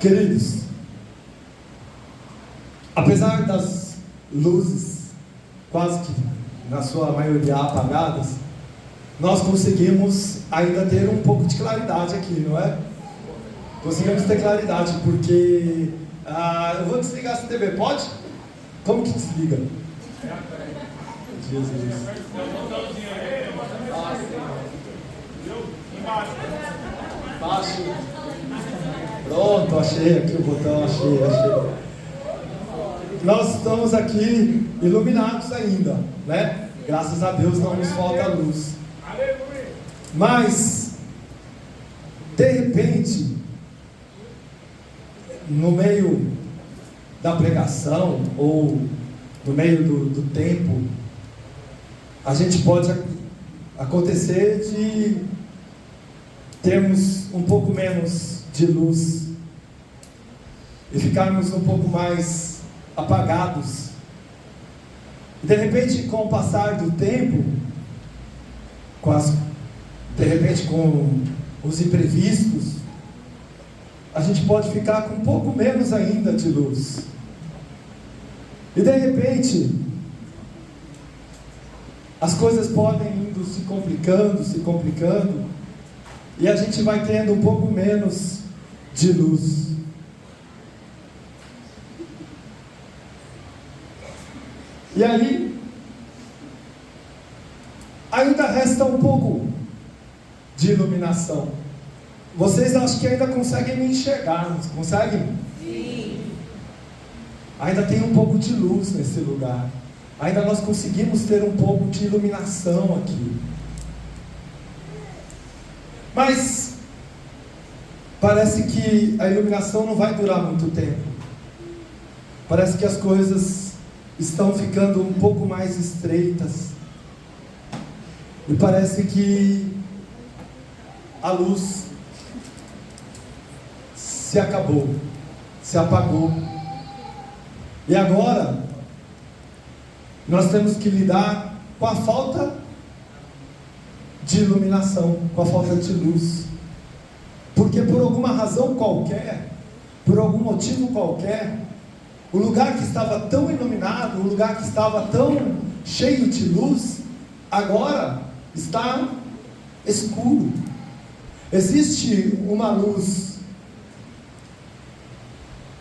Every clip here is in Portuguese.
Queridos, apesar das luzes quase que na sua maioria apagadas, nós conseguimos ainda ter um pouco de claridade aqui, não é? Conseguimos ter claridade, porque eu vou desligar essa TV, pode? Como que desliga? Jesus. Embaixo. Pronto, achei aqui o botão, achei. Nós estamos aqui iluminados ainda, né? Graças a Deus não nos falta luz. Mas, de repente, no meio da pregação, ou no meio do tempo, a gente pode acontecer de termos um pouco menos de luz e ficarmos um pouco mais apagados. De repente, com o passar do tempo, de repente com os imprevistos, a gente pode ficar com um pouco menos ainda de luz. E de repente, as coisas podem indo se complicando, e a gente vai tendo um pouco menos de luz. E aí, ainda resta um pouco de iluminação. Vocês acham que ainda conseguem me enxergar, não conseguem? Sim. Ainda tem um pouco de luz nesse lugar. Ainda nós conseguimos ter um pouco de iluminação aqui. Mas parece que a iluminação não vai durar muito tempo. Parece que as coisas estão ficando um pouco mais estreitas. E parece que a luz se acabou, se apagou. E agora nós temos que lidar com a falta de iluminação, com a falta de luz. Porque por alguma razão qualquer, por algum motivo qualquer, o lugar que estava tão iluminado, o lugar que estava tão cheio de luz, agora está escuro. Existe uma luz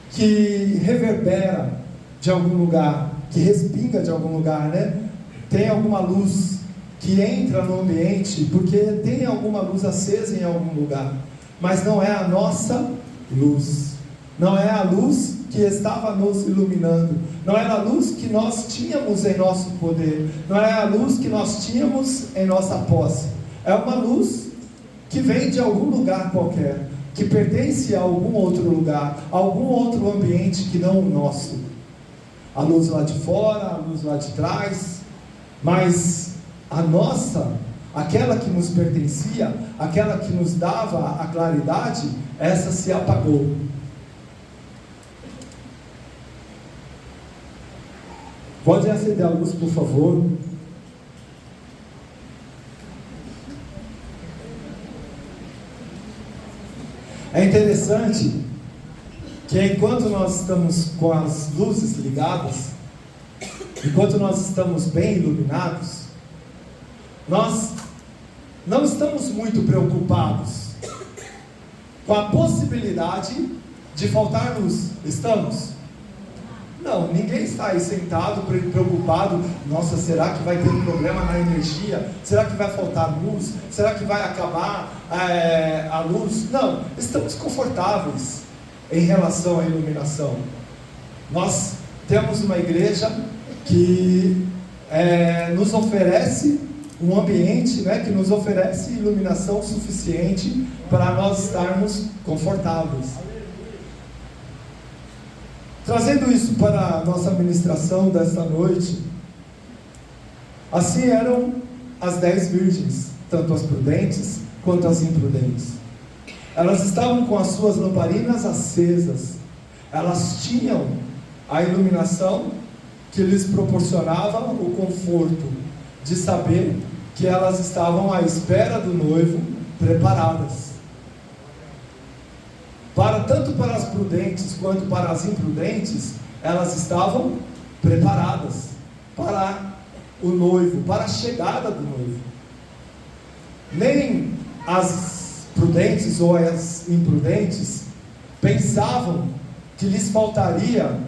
que reverbera de algum lugar, que respinga de algum lugar, né? Tem alguma luz que entra no ambiente, porque tem alguma luz acesa em algum lugar, mas não é a nossa luz, não é a luz que estava nos iluminando, não era a luz que nós tínhamos em nosso poder, não é a luz que nós tínhamos em nossa posse, é uma luz que vem de algum lugar qualquer, que pertence a algum outro lugar, a algum outro ambiente que não o nosso. A luz lá de fora, a luz lá de trás, mas a nossa, aquela que nos pertencia, aquela que nos dava a claridade, essa se apagou. Pode acender a luz, por favor. É interessante que enquanto nós estamos com as luzes ligadas, enquanto nós estamos bem iluminados, nós não estamos muito preocupados com a possibilidade de faltar luz. Estamos? Não, ninguém está aí sentado preocupado. Nossa, será que vai ter um problema na energia? Será que vai faltar luz? Será que vai acabar a luz? Não, estamos confortáveis em relação à iluminação. Nós temos uma igreja que nos oferece um ambiente, né, que nos oferece iluminação suficiente para nós estarmos confortáveis. Trazendo isso para a nossa ministração desta noite, assim eram as 10 virgens, tanto as prudentes quanto as imprudentes. Elas estavam com as suas lamparinas acesas, elas tinham a iluminação que lhes proporcionava o conforto de saber que elas estavam à espera do noivo, preparadas. Tanto para as prudentes quanto para as imprudentes, elas estavam preparadas para o noivo, para a chegada do noivo. Nem as prudentes ou as imprudentes pensavam que lhes faltaria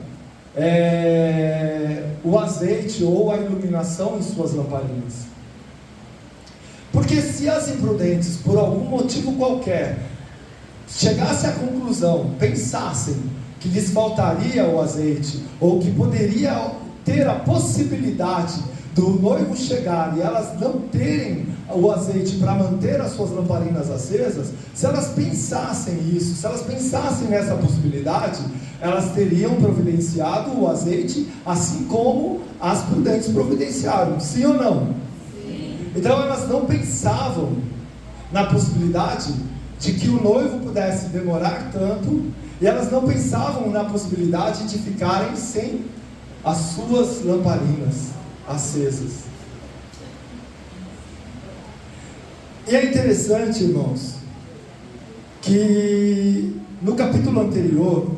o azeite ou a iluminação em suas lamparinas. Porque se as imprudentes, por algum motivo qualquer, chegassem à conclusão, pensassem que lhes faltaria o azeite, ou que poderia ter a possibilidade do noivo chegar e elas não terem o azeite para manter as suas lamparinas acesas, se elas pensassem isso, se elas pensassem nessa possibilidade, elas teriam providenciado o azeite, assim como as prudentes providenciaram, sim ou não? Sim. Então elas não pensavam na possibilidade de que o noivo pudesse demorar tanto, e elas não pensavam na possibilidade de ficarem sem as suas lamparinas acesas. E é interessante, irmãos, que no capítulo anterior,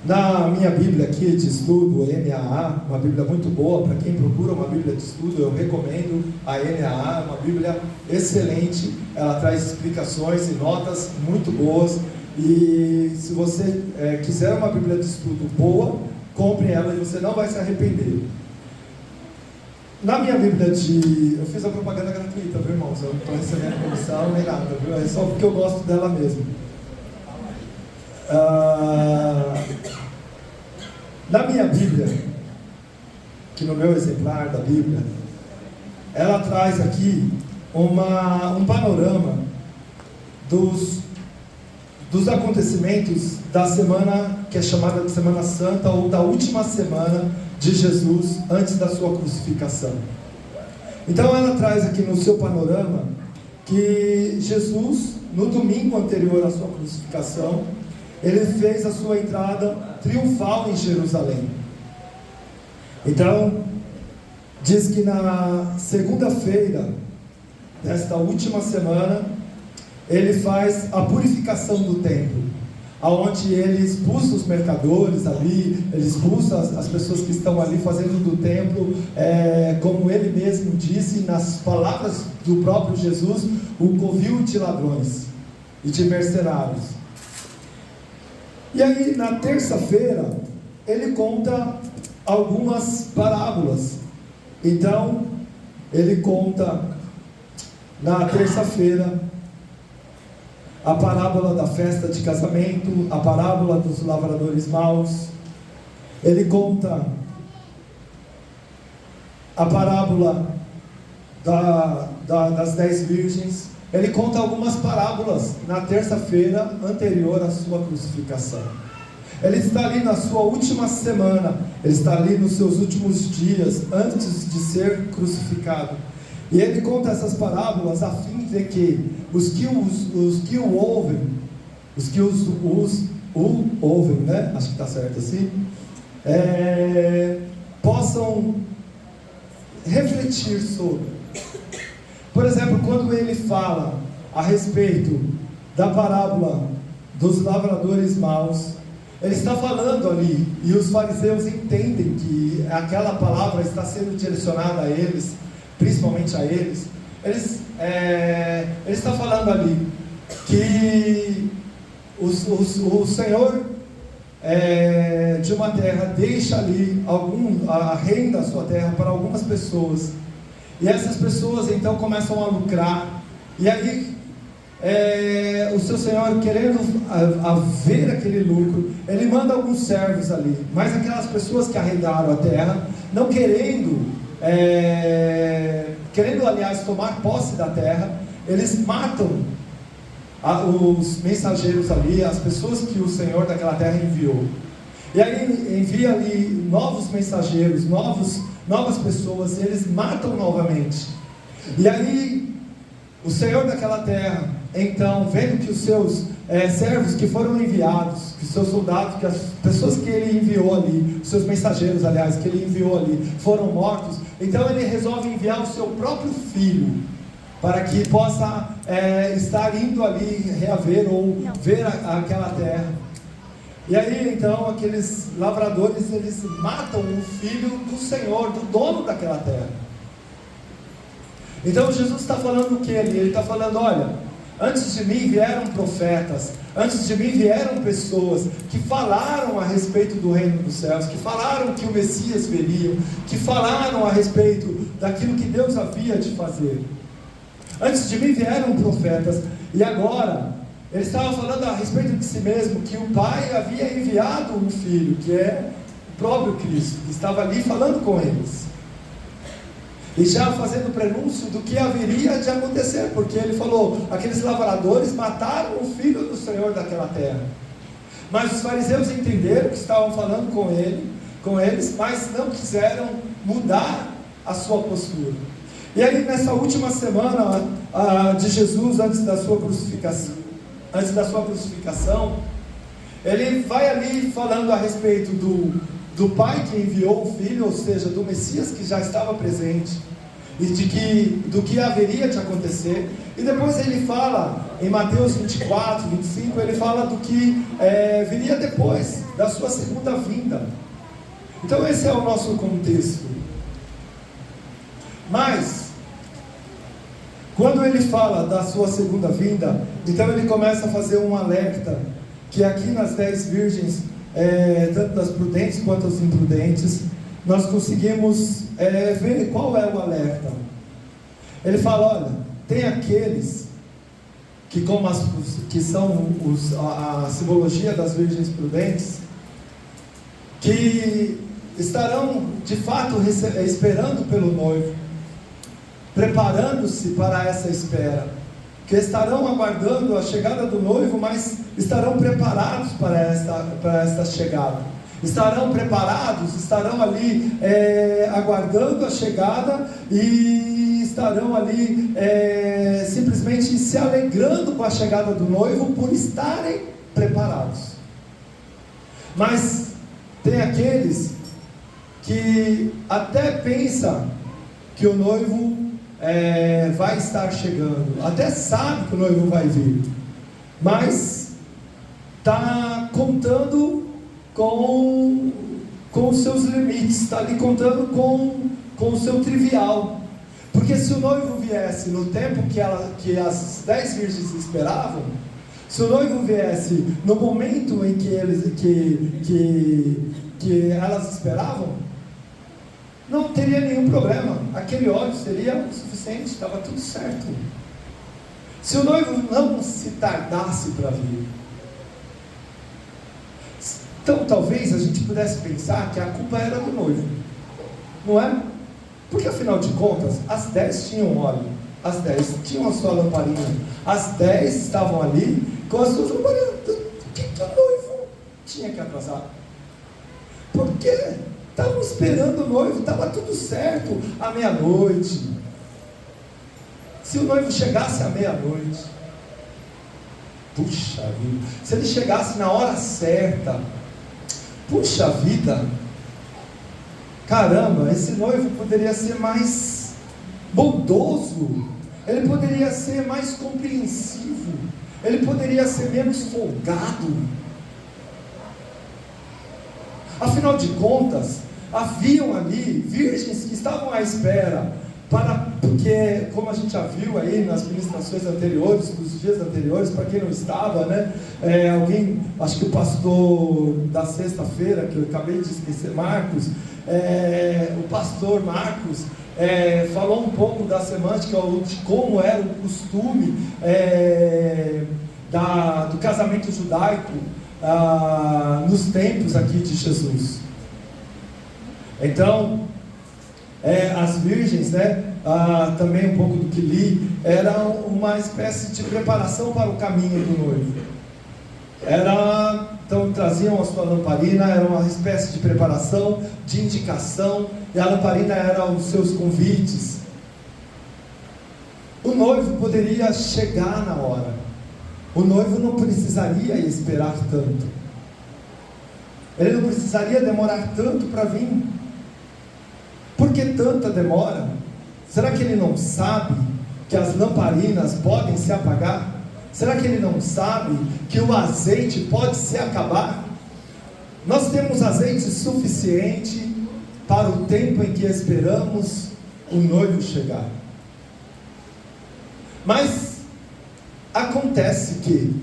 na minha Bíblia aqui de estudo, a NAA, uma Bíblia muito boa, para quem procura uma Bíblia de estudo, eu recomendo a NAA, uma Bíblia excelente, ela traz explicações e notas muito boas, e se você quiser uma Bíblia de estudo boa, compre ela e você não vai se arrepender. Na minha Bíblia eu fiz a propaganda gratuita, viu, irmãos? Eu não estou recebendo comissão nem nada, viu? É só porque eu gosto dela mesmo. Na minha Bíblia, que no meu exemplar da Bíblia, ela traz aqui um panorama dos acontecimentos da semana que é chamada de Semana Santa, ou da última semana de Jesus antes da sua crucificação. Então ela traz aqui no seu panorama que Jesus, no domingo anterior à sua crucificação, ele fez a sua entrada triunfal em Jerusalém. Então diz que na segunda-feira desta última semana ele faz a purificação do templo, aonde ele expulsa os mercadores ali, ele expulsa as pessoas que estão ali fazendo do templo, como ele mesmo disse, nas palavras do próprio Jesus, o covil de ladrões e de mercenários. E aí na terça-feira ele conta algumas parábolas. Então ele conta na terça-feira a parábola da festa de casamento, a parábola dos lavradores maus. Ele conta a parábola das 10 virgens. Ele conta algumas parábolas na terça-feira anterior à sua crucificação. Ele está ali na sua última semana, ele está ali nos seus últimos dias antes de ser crucificado. E ele conta essas parábolas a fim de que os que o ouvem, né? Acho que está certo assim, possam refletir sobre. Por exemplo, quando ele fala a respeito da parábola dos lavradores maus, ele está falando ali, e os fariseus entendem que aquela palavra está sendo direcionada a eles, principalmente a eles. Ele está falando ali que o Senhor de uma terra deixa ali a renda da sua terra para algumas pessoas, e essas pessoas então começam a lucrar, e aí o seu Senhor, querendo ver aquele lucro, ele manda alguns servos ali, mas aquelas pessoas que arrendaram a terra, não querendo, aliás, tomar posse da terra, eles matam os mensageiros ali, as pessoas que o Senhor daquela terra enviou. E aí envia ali novos mensageiros, novas pessoas, e eles matam novamente. E aí o Senhor daquela terra, então, vendo que os seus servos que foram enviados, que os seus soldados, que as pessoas que ele enviou ali, os seus mensageiros, aliás, que ele enviou ali, foram mortos, então ele resolve enviar o seu próprio filho para que possa estar indo ali reaver ou ver aquela terra. E aí então aqueles lavradores, eles matam o filho do Senhor, do dono daquela terra. Então Jesus está falando o que ali? Ele está falando: olha, antes de mim vieram profetas, antes de mim vieram pessoas que falaram a respeito do reino dos céus, que falaram que o Messias viria, que falaram a respeito daquilo que Deus havia de fazer. Antes de mim vieram profetas, e agora ele estava falando a respeito de si mesmo, que o Pai havia enviado um Filho, que é o próprio Cristo, que estava ali falando com eles, e já fazendo prenúncio do que haveria de acontecer, porque ele falou: aqueles lavradores mataram o Filho do Senhor daquela terra. Mas os fariseus entenderam que estavam falando com eles, mas não quiseram mudar a sua postura. E aí nessa última semana de Jesus, antes da sua crucificação, ele vai ali falando a respeito do Pai que enviou o Filho, ou seja, do Messias que já estava presente, e do que haveria de acontecer. E depois ele fala, em Mateus 24, 25, ele fala do que viria depois, da sua segunda vinda. Então esse é o nosso contexto. Mas, quando ele fala da sua segunda vinda, então ele começa a fazer um alerta, que aqui nas 10 virgens, tanto das prudentes quanto das imprudentes, nós conseguimos ver qual é o alerta. Ele fala: olha, tem aqueles que, que são a simbologia das virgens prudentes, que estarão de fato esperando pelo noivo, preparando-se para essa espera, que estarão aguardando a chegada do noivo, mas estarão preparados para esta chegada, estarão preparados, estarão ali aguardando a chegada, e estarão ali simplesmente se alegrando com a chegada do noivo, por estarem preparados. Mas tem aqueles que até pensam que o noivo vai estar chegando, até sabe que o noivo vai vir, mas está contando com os seus limites, está ali contando com o seu trivial. Porque se o noivo viesse no tempo que as 10 virgens esperavam, se o noivo viesse no momento em que elas esperavam, não teria nenhum problema, aquele óleo seria o suficiente, estava tudo certo. Se o noivo não se tardasse para vir, então talvez a gente pudesse pensar que a culpa era do noivo, não é? Porque afinal de contas, as 10 tinham óleo, as 10 tinham a sua lamparina, as 10 estavam ali com as suas lamparinas. Por que o noivo tinha que atrasar? Por quê? Estavam esperando o noivo, estava tudo certo à meia-noite. Se o noivo chegasse à meia-noite, puxa vida, se ele chegasse na hora certa, puxa vida, caramba, esse noivo poderia ser mais bondoso, ele poderia ser mais compreensivo, ele poderia ser menos folgado. Afinal de contas, haviam ali virgens que estavam à espera, porque, como a gente já viu aí nas ministrações anteriores, nos dias anteriores, para quem não estava, né? Acho que o pastor da sexta-feira, que eu acabei de esquecer, Marcos, o pastor Marcos, falou um pouco da semântica, de como era o costume do casamento judaico, nos tempos aqui de Jesus. Então, as virgens, também um pouco do que li, era uma espécie de preparação para o caminho do noivo. Então traziam a sua lamparina, era uma espécie de preparação, de indicação, e a lamparina era os seus convites. O noivo poderia chegar na hora. O noivo não precisaria esperar tanto. Ele não precisaria demorar tanto para vir. Por que tanta demora? Será que ele não sabe que as lamparinas podem se apagar? Será que ele não sabe que o azeite pode se acabar? Nós temos azeite suficiente para o tempo em que esperamos o noivo chegar. Mas acontece que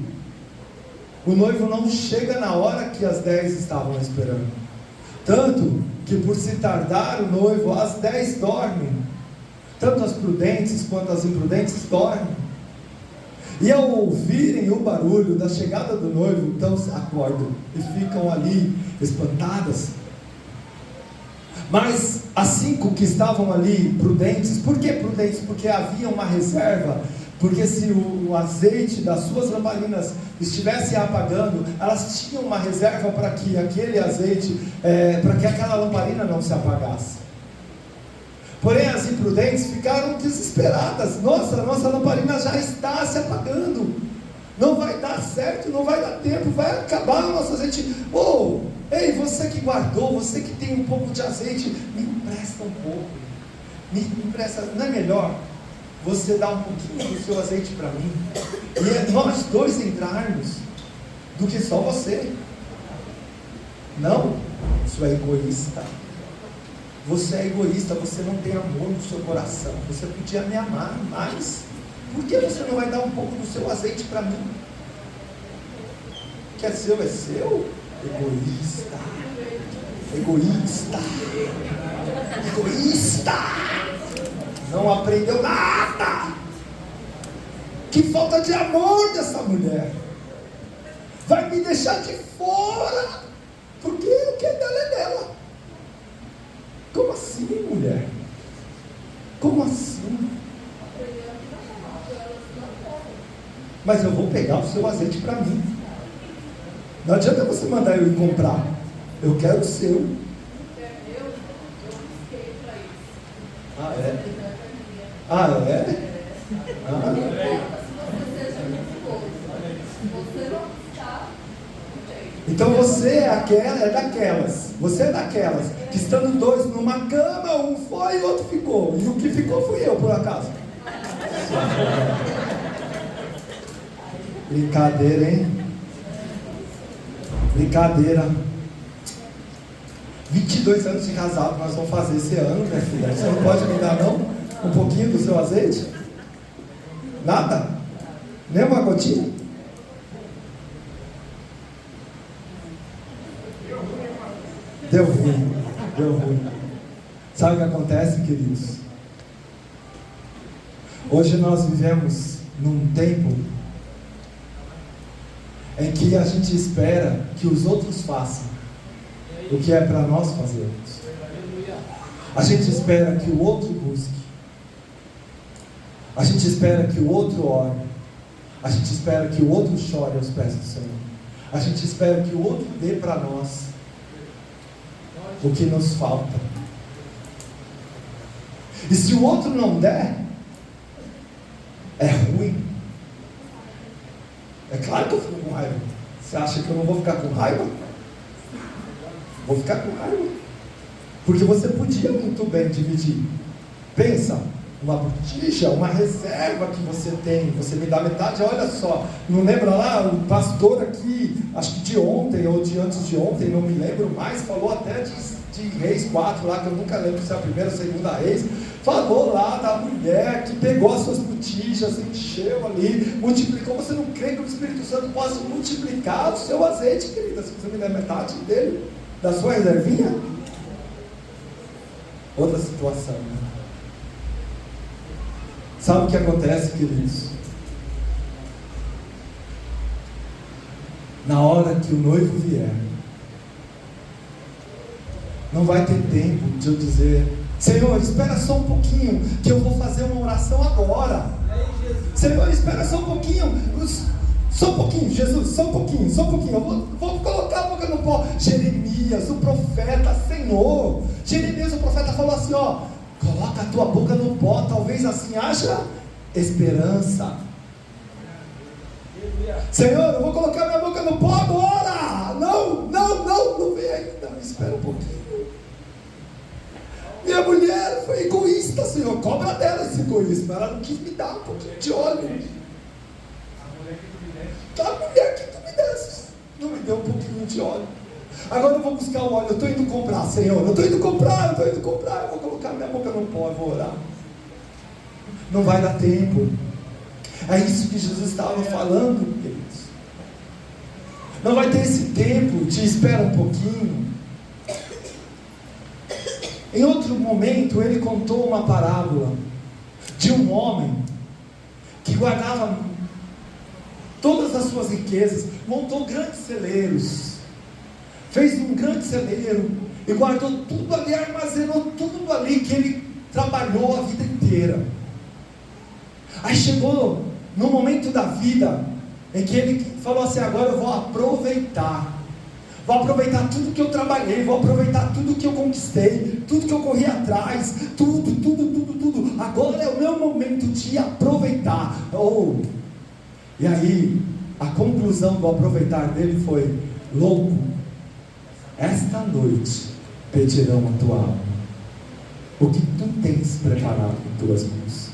o noivo não chega na hora que as 10 estavam esperando. Tanto que por se tardar o noivo, as 10 dormem. Tanto as prudentes quanto as imprudentes dormem. E ao ouvirem o barulho da chegada do noivo, então acordam e ficam ali espantadas. Mas as 5 que estavam ali prudentes, por que prudentes? Porque havia uma reserva. Porque se o azeite das suas lamparinas estivesse apagando, elas tinham uma reserva para que aquele azeite, para que aquela lamparina não se apagasse. Porém as imprudentes ficaram desesperadas. Nossa lamparina já está se apagando, não vai dar certo, não vai dar tempo, vai acabar o nosso azeite. Ei, você que guardou, você que tem um pouco de azeite, me empresta um pouco, me empresta, não é melhor você dar um pouquinho do seu azeite para mim, e nós dois entrarmos, do que só você? Não, isso é egoísta. Você é egoísta, você não tem amor no seu coração. Você podia me amar mais. Por que você não vai dar um pouco do seu azeite para mim? O que é seu é seu? Egoísta. Egoísta. Egoísta. Não aprendeu nada. Que falta de amor dessa mulher. Vai me deixar de fora. Porque o que é dela é dela. Como assim, mulher? Como assim? Mas eu vou pegar o seu azeite para mim. Não adianta você mandar eu ir comprar. Eu quero o seu. Ah, é? Ah, é? Então você é daquelas. Você é daquelas que estando 2 numa cama, um foi e o outro ficou. E o que ficou fui eu, por acaso. Brincadeira, hein? Brincadeira. 22 anos de casado nós vamos fazer esse ano, minha filha. Você não pode me dar não? Um pouquinho do seu azeite? Nada? Nem uma gotinha? Deu ruim, deu ruim. Sabe o que acontece, queridos? Hoje nós vivemos num tempo em que a gente espera que os outros façam o que é para nós fazermos. A gente espera que o outro busque. A gente espera que o outro ore. A gente espera que o outro chore aos pés do Senhor. A gente espera que o outro dê para nós o que nos falta. E se o outro não der, é ruim. É claro que eu fico com raiva. Você acha que eu não vou ficar com raiva? Vou ficar com raiva. Porque você podia muito bem dividir. Pensa, uma botija, uma reserva que você tem, você me dá metade, olha só, não lembra lá, o pastor aqui, acho que de ontem ou de antes de ontem, não me lembro mais, falou até de Reis 4 lá, que eu nunca lembro se é a primeira ou a segunda Reis, falou lá da mulher que pegou as suas botijas, encheu ali, multiplicou. Você não crê que o Espírito Santo possa multiplicar o seu azeite, querida, se você me der metade dele, da sua reservinha? Outra situação, né? Sabe o que acontece, queridos? Na hora que o noivo vier, não vai ter tempo de eu dizer: Senhor, espera só um pouquinho, que eu vou fazer uma oração agora. Senhor, espera só um pouquinho, Jesus, só um pouquinho, eu vou colocar a boca no pó. Jeremias, o profeta, Senhor, Jeremias, o profeta, falou assim: ó, coloca a tua boca no pó, talvez assim haja esperança. Senhor, eu vou colocar minha boca no pó agora. Não vem ainda, me espera um pouquinho. Minha mulher foi egoísta, Senhor. Senhor, cobra dela esse egoísmo. Ela não quis me dar um pouquinho de óleo. A mulher que tu me desse não me deu um pouquinho de óleo. Agora eu vou buscar o óleo. Eu estou indo comprar, Senhor. Eu estou indo comprar. Eu vou colocar minha boca no pó, eu vou orar. Não vai dar tempo. É isso que Jesus estava falando, queridos. Não vai ter esse tempo. Te espera um pouquinho. Em outro momento, ele contou uma parábola de um homem que guardava todas as suas riquezas, montou grandes celeiros, fez um grande celeiro e guardou tudo ali, armazenou tudo ali que ele trabalhou a vida inteira. Aí chegou no momento da vida em que ele falou assim: agora eu vou aproveitar tudo que eu trabalhei, vou aproveitar tudo que eu conquistei, tudo que eu corri atrás, tudo. Agora é o meu momento de aproveitar. E aí, a conclusão do aproveitar dele foi: louco, esta noite pedirão a tua alma. O que tu tens preparado em tuas mãos?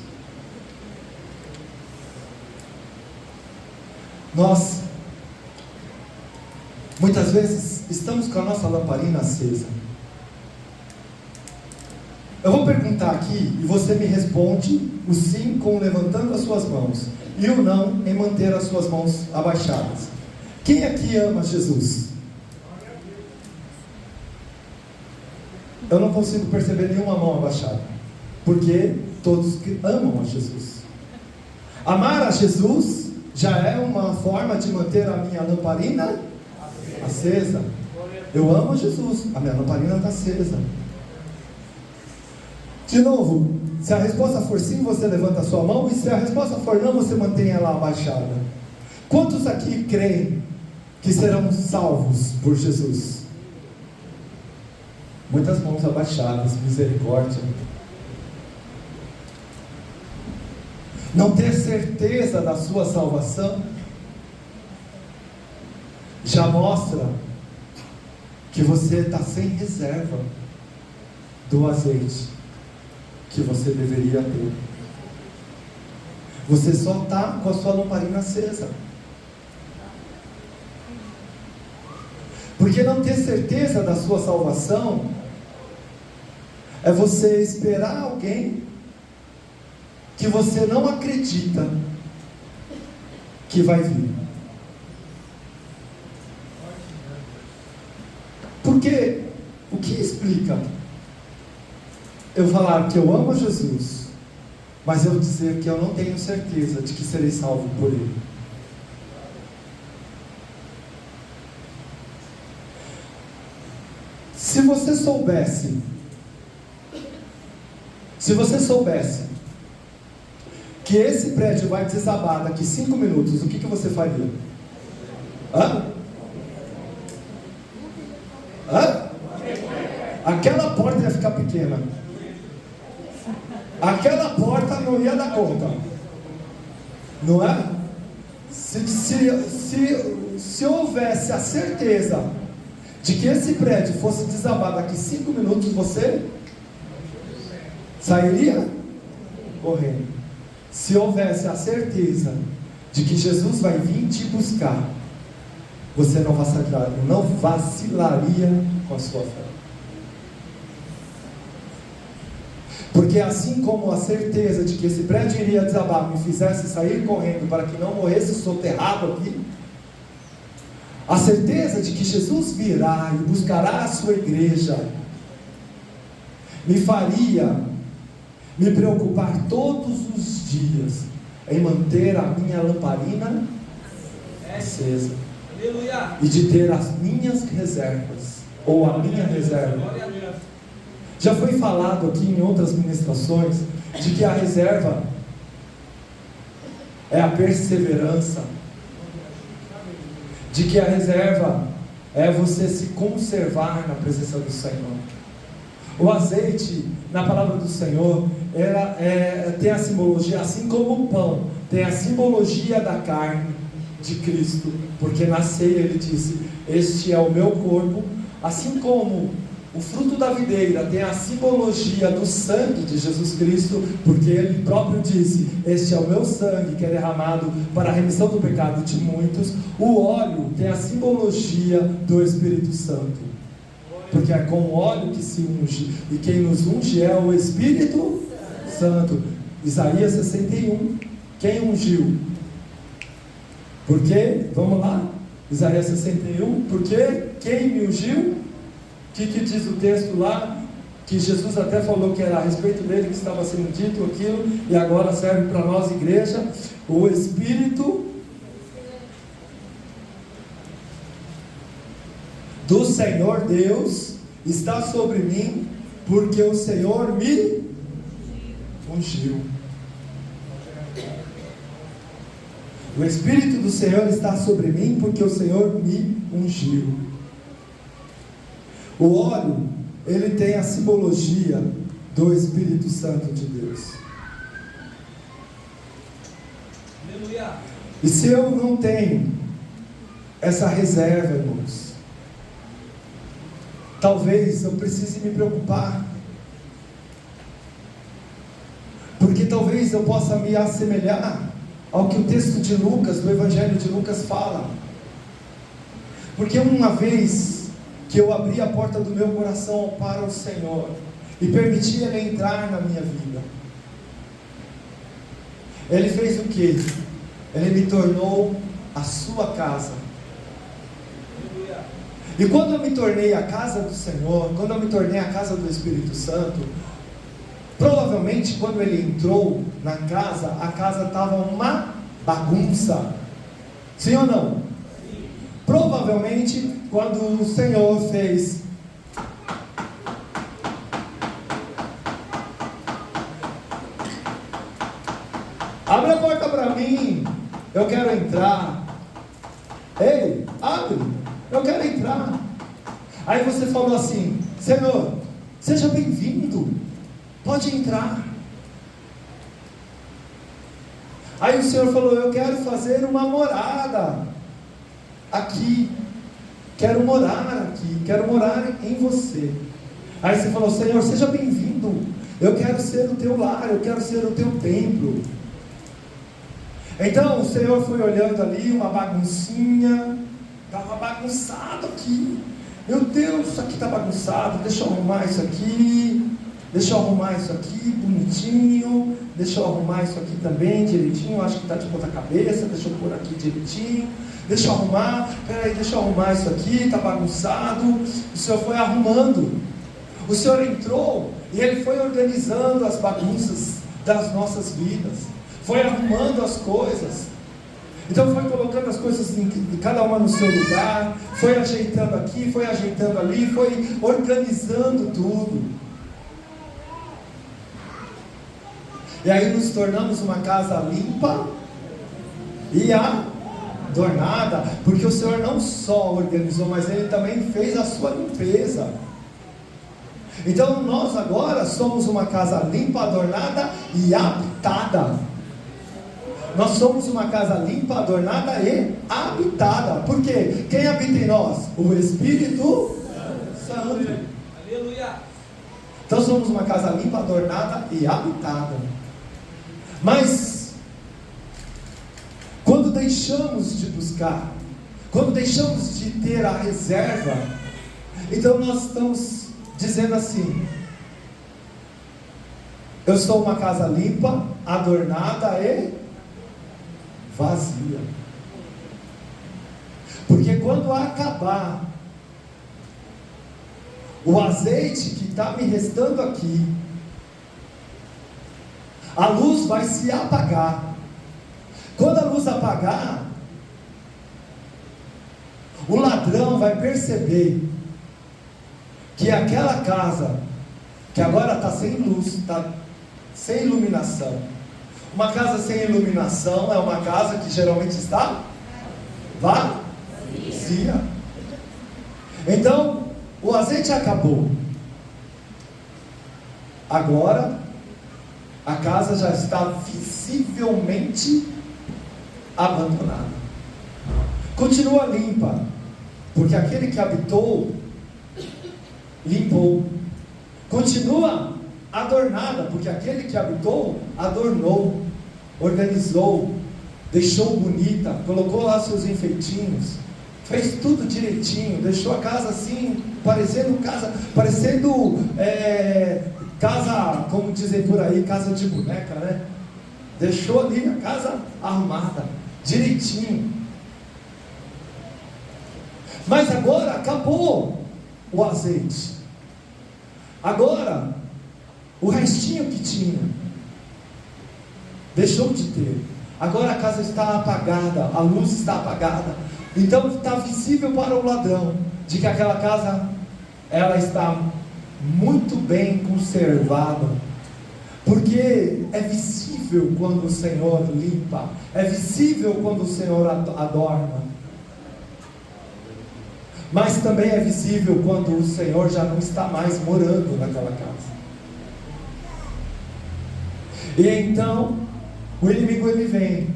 Nós, muitas vezes, estamos com a nossa lamparina acesa. Eu vou perguntar aqui e você me responde o sim com levantando as suas mãos e o não em manter as suas mãos abaixadas. Quem aqui ama Jesus? Eu não consigo perceber nenhuma mão abaixada, porque todos amam a Jesus. Amar a Jesus já é uma forma de manter a minha lamparina acesa. Eu amo a Jesus, a minha lamparina está acesa. De novo, se a resposta for sim, você levanta a sua mão, e se a resposta for não, você mantém ela abaixada. Quantos aqui creem que serão salvos por Jesus? Muitas mãos abaixadas, misericórdia. Não ter certeza da sua salvação já mostra que você está sem reserva do azeite que você deveria ter. Você só está com a sua lamparina acesa. Porque não ter certeza da sua salvação é você esperar alguém que você não acredita que vai vir. Porque o que explica eu falar que eu amo a Jesus, mas eu dizer que eu não tenho certeza de que serei salvo por Ele? Se você soubesse que esse prédio vai desabar daqui 5 minutos, o que você faria? Aquela porta ia ficar pequena. Aquela porta não ia dar conta. Não é? Se houvesse a certeza de que esse prédio fosse desabar daqui 5 minutos, você sairia correndo. Se houvesse a certeza de que Jesus vai vir te buscar, você não vacilaria com a sua fé. Porque assim como a certeza de que esse prédio iria desabar me fizesse sair correndo para que não morresse soterrado aqui, a certeza de que Jesus virá e buscará a sua igreja me faria me preocupar todos os dias em manter a minha lamparina acesa e de ter as minhas reservas, ou a minha reserva. Já foi falado aqui em outras ministrações de que a reserva é a perseverança, de que a reserva é você se conservar na presença do Senhor. O azeite, na palavra do Senhor, tem a simbologia, assim como o pão tem a simbologia da carne de Cristo, porque na ceia ele disse: este é o meu corpo, assim como o fruto da videira tem a simbologia do sangue de Jesus Cristo, porque Ele próprio disse: este é o meu sangue que é derramado para a remissão do pecado de muitos. O óleo tem a simbologia do Espírito Santo, porque é com o óleo que se unge, e quem nos unge é o Espírito Santo. Isaías 61, quem ungiu? Porque, vamos lá, Isaías 61, porque quem me ungiu? O que diz o texto lá? Que Jesus até falou que era a respeito dele que estava sendo dito aquilo, e agora serve para nós, igreja. O Espírito do Senhor Deus está sobre mim, porque o Senhor me ungiu. O Espírito do Senhor está sobre mim, porque o Senhor me ungiu. O óleo, ele tem a simbologia do Espírito Santo de Deus. Aleluia. E se eu não tenho essa reserva, irmãos, talvez eu precise me preocupar, porque talvez eu possa me assemelhar ao que o texto de Lucas, do Evangelho de Lucas fala. Porque uma vez que eu abri a porta do meu coração para o Senhor e permiti Ele entrar na minha vida, Ele fez o quê? Ele me tornou a sua casa. E quando eu me tornei a casa do Senhor, quando eu me tornei a casa do Espírito Santo, provavelmente quando Ele entrou na casa, a casa estava uma bagunça. Sim ou não? Sim. Provavelmente quando o Senhor fez abre a porta para mim, eu quero entrar. Ei, abre, eu quero entrar. Aí você falou assim: Senhor, seja bem-vindo, pode entrar. Aí o Senhor falou: eu quero fazer uma morada aqui, quero morar aqui, quero morar em você. Aí você falou: Senhor, seja bem-vindo, eu quero ser o teu lar, eu quero ser o teu templo. Então o Senhor foi olhando ali, uma baguncinha, estava bagunçado aqui. Meu Deus, isso aqui está bagunçado, deixa eu arrumar isso aqui. Deixa eu arrumar isso aqui bonitinho. Deixa eu arrumar isso aqui também direitinho. Acho que está de ponta cabeça. Deixa eu pôr aqui direitinho. Deixa eu arrumar. Peraí, deixa eu arrumar isso aqui. Está bagunçado. O Senhor foi arrumando. O Senhor entrou e Ele foi organizando as bagunças das nossas vidas. Foi arrumando as coisas. Então foi colocando as coisas de cada uma no seu lugar. Foi ajeitando aqui, foi ajeitando ali. Foi organizando tudo. E aí nos tornamos uma casa limpa e adornada, porque o Senhor não só organizou, mas Ele também fez a sua limpeza. Então nós agora somos uma casa limpa, adornada e habitada. Nós somos uma casa limpa, adornada e habitada. Por quê? Quem habita em nós? O Espírito Santo. Aleluia. Então somos uma casa limpa, adornada e habitada. Mas quando deixamos de buscar, quando deixamos de ter a reserva, então nós estamos dizendo assim: eu sou uma casa limpa, adornada e vazia. Porque quando acabar o azeite que está me restando aqui, a luz vai se apagar. Quando a luz apagar, o ladrão vai perceber que aquela casa, que agora está sem luz, está sem iluminação. Uma casa sem iluminação é uma casa que geralmente está vazia. Então, o azeite acabou. Agora, a casa já está visivelmente abandonada. Continua limpa, porque aquele que habitou limpou. Continua adornada, porque aquele que habitou, adornou, organizou, deixou bonita, colocou lá seus enfeitinhos, fez tudo direitinho, deixou a casa assim, parecendo casa, como dizem por aí, casa de boneca, né? Deixou ali a casa arrumada, direitinho. Mas agora acabou o azeite. Agora, o restinho que tinha, deixou de ter. Agora a casa está apagada, a luz está apagada. Então está visível para o ladrão de que aquela casa, ela está muito bem conservada. Porque é visível quando o Senhor limpa, é visível quando o Senhor adorna. Mas também é visível quando o Senhor já não está mais morando naquela casa. E então, o inimigo ele vem,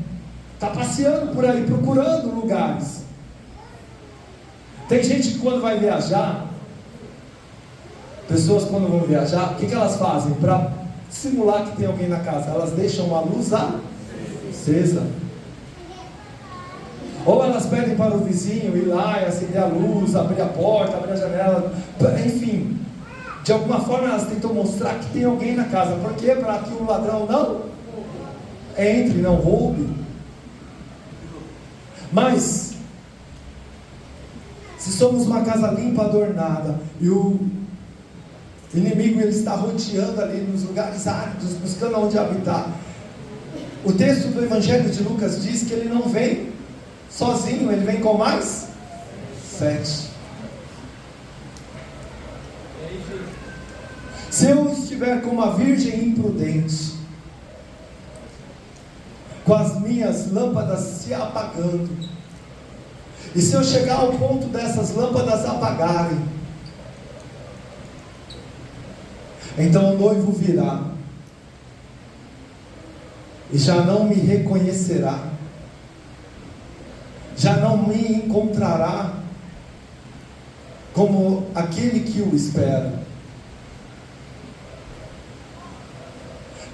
está passeando por aí, procurando lugares. Tem gente que quando vai viajar, pessoas quando vão viajar, o que elas fazem? Para simular que tem alguém na casa, elas deixam a luz acesa. Ou elas pedem para o vizinho ir lá e acender a luz, abrir a porta, abrir a janela, enfim, de alguma forma elas tentam mostrar que tem alguém na casa. Por quê? Para que o ladrão não entre, não roube. Mas, se somos uma casa limpa, adornada, e o inimigo ele está rodeando ali nos lugares áridos, buscando onde habitar, o texto do Evangelho de Lucas diz que ele não vem sozinho, ele vem com mais 7. Se eu estiver com uma virgem imprudente, com as minhas lâmpadas se apagando, e se eu chegar ao ponto dessas lâmpadas apagarem, então o noivo virá e já não me reconhecerá, já não me encontrará como aquele que o espera.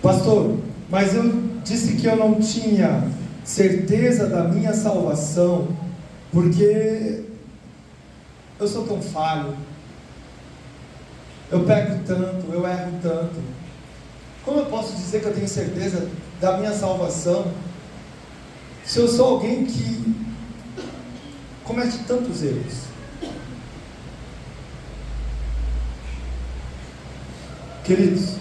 Pastor, mas eu disse que eu não tinha certeza da minha salvação, porque eu sou tão falho, eu peco tanto, eu erro tanto. Como eu posso dizer que eu tenho certeza da minha salvação, se eu sou alguém que comete tantos erros? Queridos,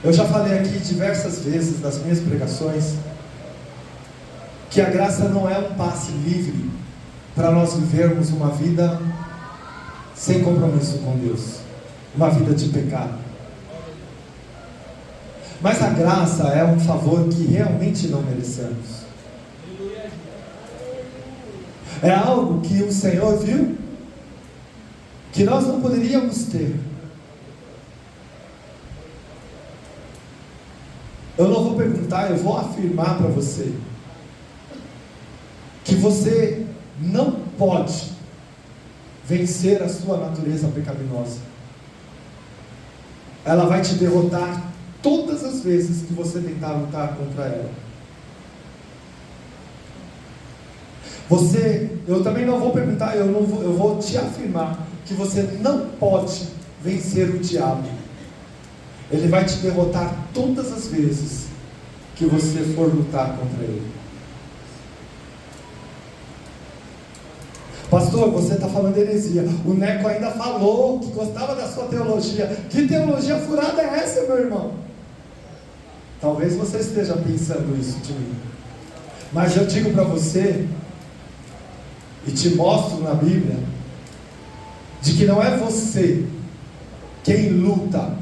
eu já falei aqui diversas vezes nas minhas pregações que a graça não é um passe livre para nós vivermos uma vida sem compromisso com Deus, uma vida de pecado. Mas a graça é um favor que realmente não merecemos. É algo que o Senhor viu que nós não poderíamos ter. Eu não vou perguntar, eu vou afirmar para você que você não pode vencer a sua natureza pecaminosa. Ela vai te derrotar todas as vezes que você tentar lutar contra ela. Eu também não vou perguntar, eu vou te afirmar que você não pode vencer o diabo. Ele vai te derrotar todas as vezes que você for lutar contra ele. Pastor, você está falando heresia. O Neco ainda falou que gostava da sua teologia. Que teologia furada é essa, meu irmão? Talvez você esteja pensando isso de mim, mas eu digo para você e te mostro na Bíblia de que não é você quem luta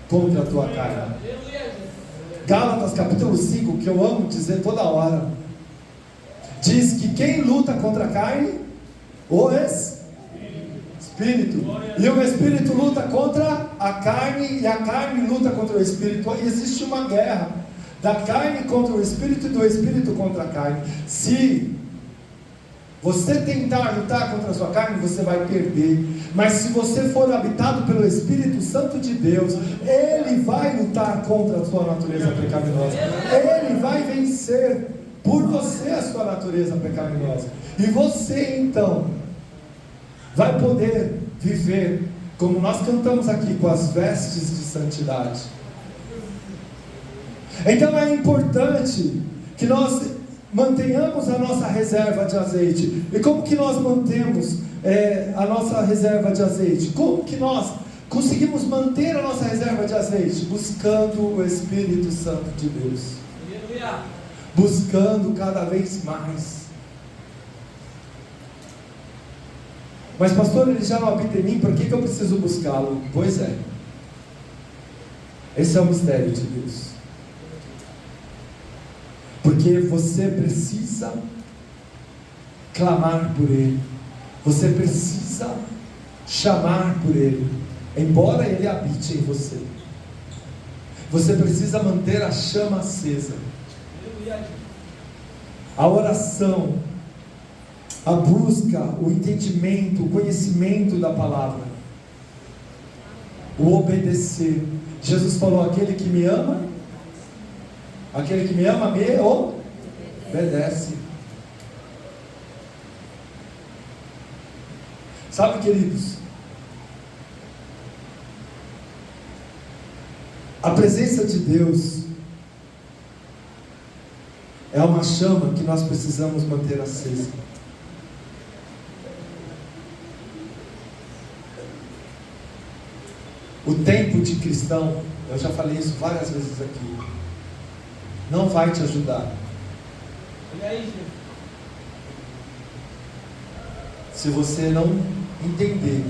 contra a tua carne. Gálatas capítulo 5, que eu amo dizer toda hora, diz que quem luta contra a carne? O Espírito. E o Espírito luta contra a carne, e a carne luta contra o Espírito. E existe uma guerra da carne contra o Espírito e do Espírito contra a carne. Se Você tentar lutar contra a sua carne, você vai perder. Mas se você for habitado pelo Espírito Santo de Deus, Ele vai lutar contra a sua natureza pecaminosa. Ele vai vencer por você a sua natureza pecaminosa. E você então vai poder viver, como nós cantamos aqui, com as vestes de santidade. Então é importante que nós mantenhamos a nossa reserva de azeite. E como que nós mantemos a nossa reserva de azeite? Como que nós conseguimos manter a nossa reserva de azeite? Buscando o Espírito Santo de Deus. Aleluia. Buscando cada vez mais. Mas pastor, ele já não habita em mim, por que eu preciso buscá-lo? Pois é. Esse é o mistério de Deus. Porque você precisa clamar por Ele, você precisa chamar por Ele, embora Ele habite em você. Você precisa manter a chama acesa. A oração, a busca, o entendimento, o conhecimento da palavra, o obedecer. Jesus falou: aquele que me ama me obedece. Sabe, queridos, a presença de Deus é uma chama que nós precisamos manter acesa. O tempo de cristão, eu já falei isso várias vezes aqui, não vai te ajudar. Se você não entender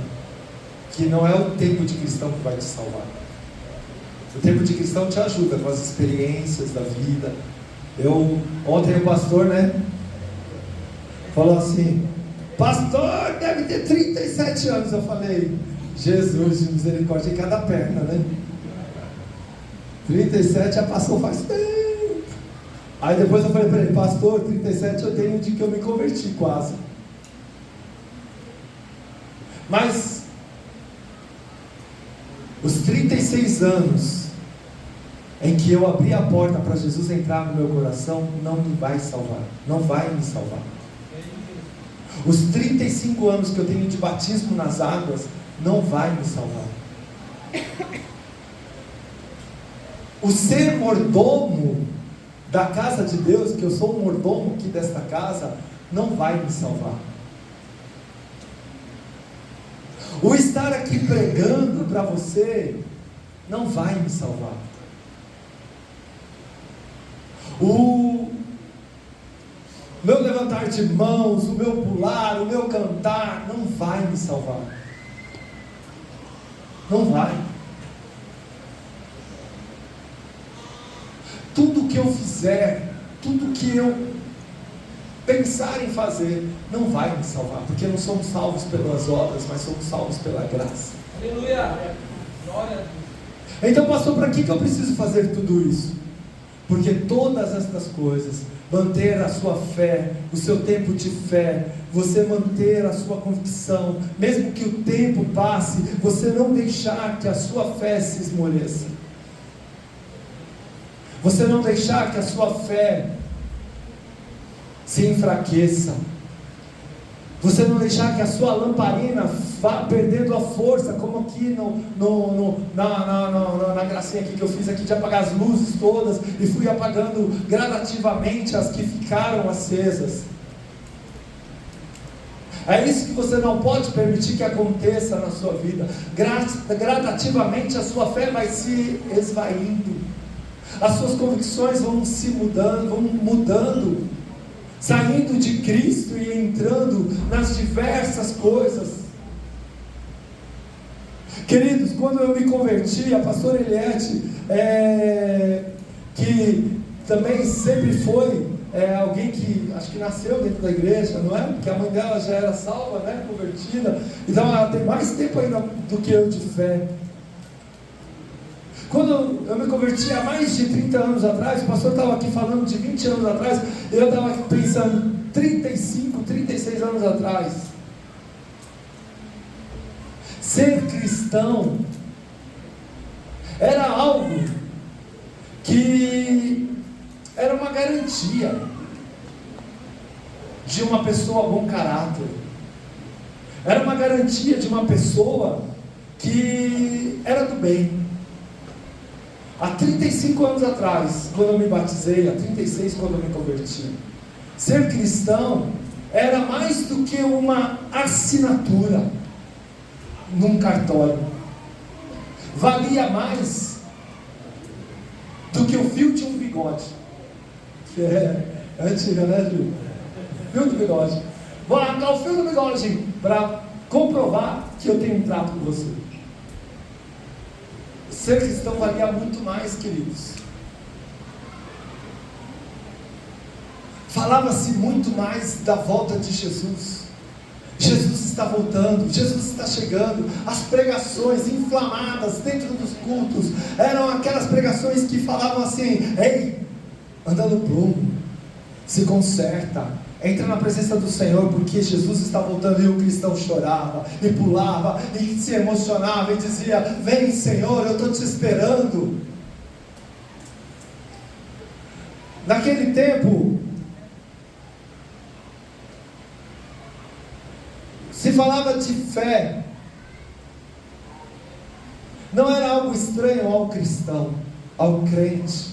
que não é o tempo de cristão que vai te salvar. O tempo de cristão te ajuda com as experiências da vida. Ontem o pastor, falou assim: pastor, deve ter 37 anos. Eu falei: Jesus de misericórdia em cada perna, 37 já passou faz tempo. Aí depois eu falei para ele: pastor, 37 eu tenho de que eu me converti quase. Mas os 36 anos em que eu abri a porta para Jesus entrar no meu coração não me vai salvar, não vai me salvar. Os 35 anos que eu tenho de batismo nas águas não vai me salvar. O ser mordomo da casa de Deus, que eu sou um mordomo aqui desta casa, não vai me salvar. O estar aqui pregando para você não vai me salvar. O meu levantar de mãos, o meu pular, o meu cantar não vai me salvar. Não vai. Tudo que eu fizer, tudo que eu pensar em fazer, não vai me salvar, porque não somos salvos pelas obras, mas somos salvos pela graça. Aleluia! Glória a Deus. Então, pastor, para que eu preciso fazer tudo isso? Porque todas estas coisas, manter a sua fé, o seu tempo de fé, você manter a sua convicção, mesmo que o tempo passe, você não deixar que a sua fé se esmoreça, você não deixar que a sua fé se enfraqueça, você não deixar que a sua lamparina vá perdendo a força, como aqui na gracinha aqui que eu fiz aqui de apagar as luzes todas, e fui apagando gradativamente as que ficaram acesas. É isso que você não pode permitir que aconteça na sua vida. Gradativamente a sua fé vai se esvaindo, as suas convicções vão mudando, saindo de Cristo e entrando nas diversas coisas. Queridos, quando eu me converti, a pastora Eliette, que também sempre foi alguém que acho que nasceu dentro da igreja, não é? Porque a mãe dela já era salva, convertida, então ela tem mais tempo ainda do que eu de fé. Quando eu me converti há mais de 30 anos atrás, o pastor estava aqui falando de 20 anos atrás, eu estava pensando: 35, 36 anos atrás. Ser cristão era algo que era uma garantia de uma pessoa bom caráter, era uma garantia de uma pessoa que era do bem. Há 35 anos atrás, quando eu me batizei, há 36 quando eu me converti, ser cristão era mais do que uma assinatura num cartório, valia mais do que o fio de um bigode, que é antiga, né, Gil? Fio do bigode. Vou arrancar o fio do bigode para comprovar que eu tenho um trato com você. Ser cristão valia muito mais, queridos. Falava-se muito mais da volta de Jesus. Jesus está voltando, Jesus está chegando. As pregações inflamadas dentro dos cultos eram aquelas pregações que falavam assim: ei, anda no prumo, se conserta, entra na presença do Senhor, porque Jesus está voltando. E o cristão chorava, e pulava, e se emocionava, e dizia: vem Senhor, eu estou te esperando. Naquele tempo, se falava de fé, não era algo estranho ao cristão, ao crente.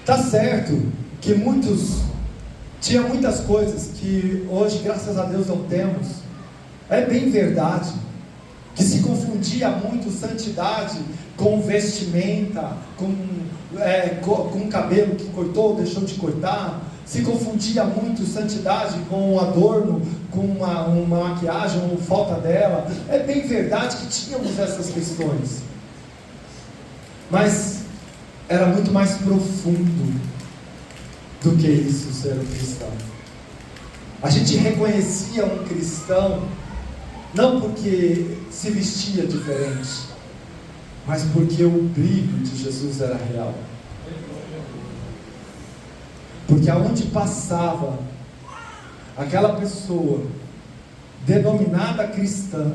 Tá certo que tinha muitas coisas que hoje, graças a Deus, não temos. É bem verdade que se confundia muito santidade com vestimenta, com cabelo que cortou, deixou de cortar. Se confundia muito santidade com um adorno, com uma maquiagem ou falta dela. É bem verdade que tínhamos essas questões, mas era muito mais profundo do que isso, ser um cristão. A gente reconhecia um cristão não porque se vestia diferente, mas porque o brilho de Jesus era real. Porque aonde passava aquela pessoa denominada cristã,